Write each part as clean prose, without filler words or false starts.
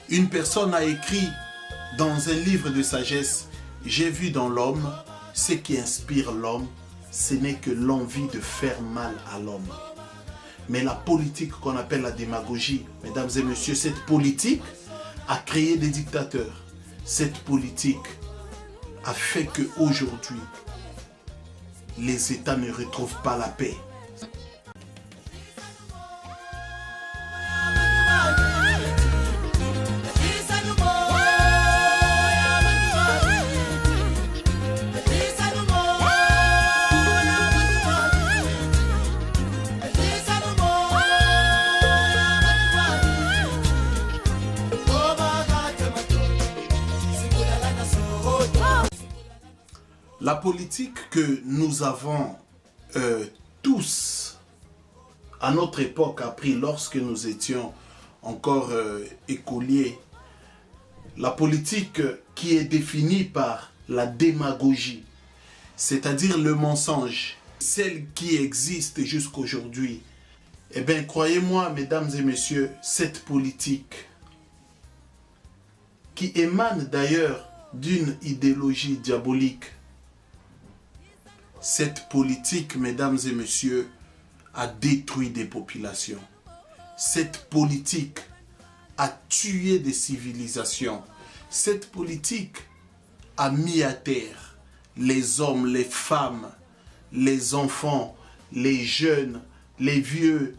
Une personne a écrit dans un livre de sagesse, « J'ai vu dans l'homme, ce qui inspire l'homme, ce n'est que l'envie de faire mal à l'homme. » Mais la politique qu'on appelle la démagogie, mesdames et messieurs, cette politique a créé des dictateurs. Cette politique a fait qu'aujourd'hui, les États ne retrouvent pas la paix. La politique que nous avons tous, à notre époque, appris lorsque nous étions encore écoliers, la politique qui est définie par la démagogie, c'est-à-dire le mensonge, celle qui existe jusqu'aujourd'hui, eh bien, croyez-moi, mesdames et messieurs, cette politique, qui émane d'ailleurs d'une idéologie diabolique, cette politique, mesdames et messieurs, a détruit des populations. Cette politique a tué des civilisations. Cette politique a mis à terre les hommes, les femmes, les enfants, les jeunes, les vieux,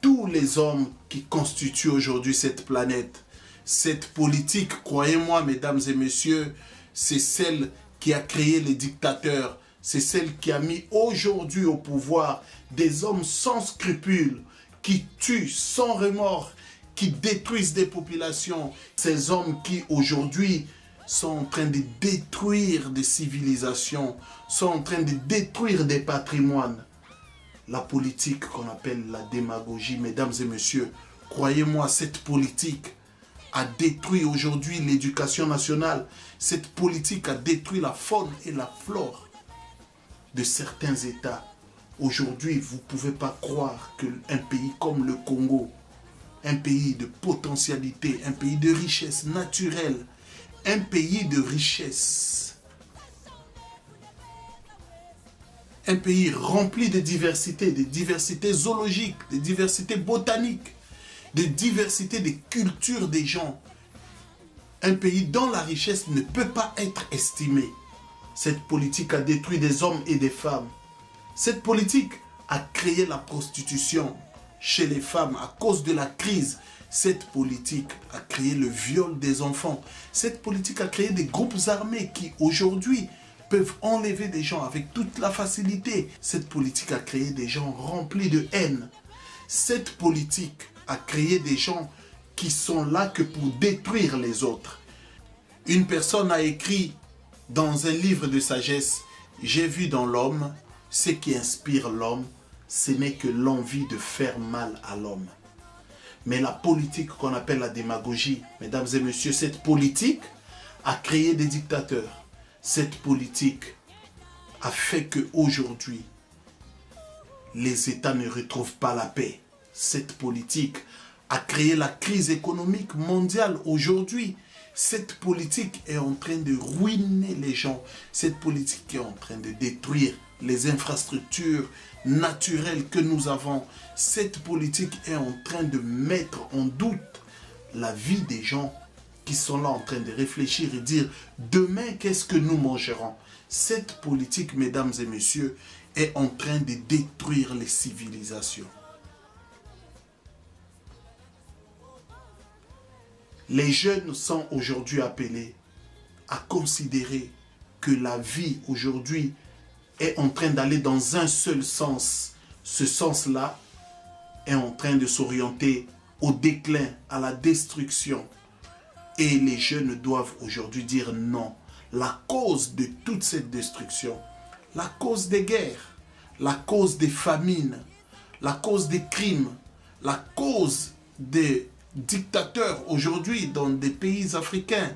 tous les hommes qui constituent aujourd'hui cette planète. Cette politique, croyez-moi, mesdames et messieurs, c'est celle qui a créé les dictateurs. C'est celle qui a mis aujourd'hui au pouvoir des hommes sans scrupules, qui tuent sans remords, qui détruisent des populations. Ces hommes qui aujourd'hui sont en train de détruire des civilisations, sont en train de détruire des patrimoines. La politique qu'on appelle la démagogie, mesdames et messieurs, croyez-moi, cette politique a détruit aujourd'hui l'éducation nationale. Cette politique a détruit la faune et la flore de certains États. Aujourd'hui, vous ne pouvez pas croire qu'un pays comme le Congo, un pays de potentialité, un pays de richesse naturelle, un pays de richesse, un pays rempli de diversité zoologique, de diversité botanique, de diversité des cultures des gens, un pays dont la richesse ne peut pas être estimée. Cette politique a détruit des hommes et des femmes. Cette politique a créé la prostitution chez les femmes à cause de la crise. Cette politique a créé le viol des enfants. Cette politique a créé des groupes armés qui aujourd'hui peuvent enlever des gens avec toute la facilité. Cette politique a créé des gens remplis de haine. Cette politique a créé des gens qui sont là que pour détruire les autres. Une personne a écrit dans un livre de sagesse, « J'ai vu dans l'homme, ce qui inspire l'homme, ce n'est que l'envie de faire mal à l'homme. » Mais la politique qu'on appelle la démagogie, mesdames et messieurs, cette politique a créé des dictateurs. Cette politique a fait qu'aujourd'hui, les États ne retrouvent pas la paix. Cette politique a créé la crise économique mondiale aujourd'hui. Cette politique est en train de ruiner les gens. Cette politique est en train de détruire les infrastructures naturelles que nous avons. Cette politique est en train de mettre en doute la vie des gens qui sont là en train de réfléchir et dire « Demain, qu'est-ce que nous mangerons ?» Cette politique, mesdames et messieurs, est en train de détruire les civilisations. Les jeunes sont aujourd'hui appelés à considérer que la vie aujourd'hui est en train d'aller dans un seul sens. Ce sens-là est en train de s'orienter au déclin, à la destruction. Et les jeunes doivent aujourd'hui dire non. La cause de toute cette destruction, la cause des guerres, la cause des famines, la cause des crimes, la cause des dictateurs aujourd'hui dans des pays africains.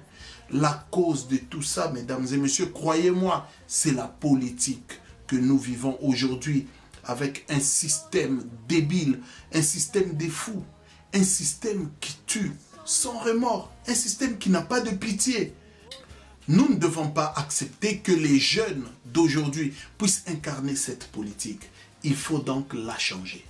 La cause de tout ça, mesdames et messieurs, croyez-moi, c'est la politique que nous vivons aujourd'hui avec un système débile, un système de fous, un système qui tue, sans remords, un système qui n'a pas de pitié. Nous ne devons pas accepter que les jeunes d'aujourd'hui puissent incarner cette politique. Il faut donc la changer.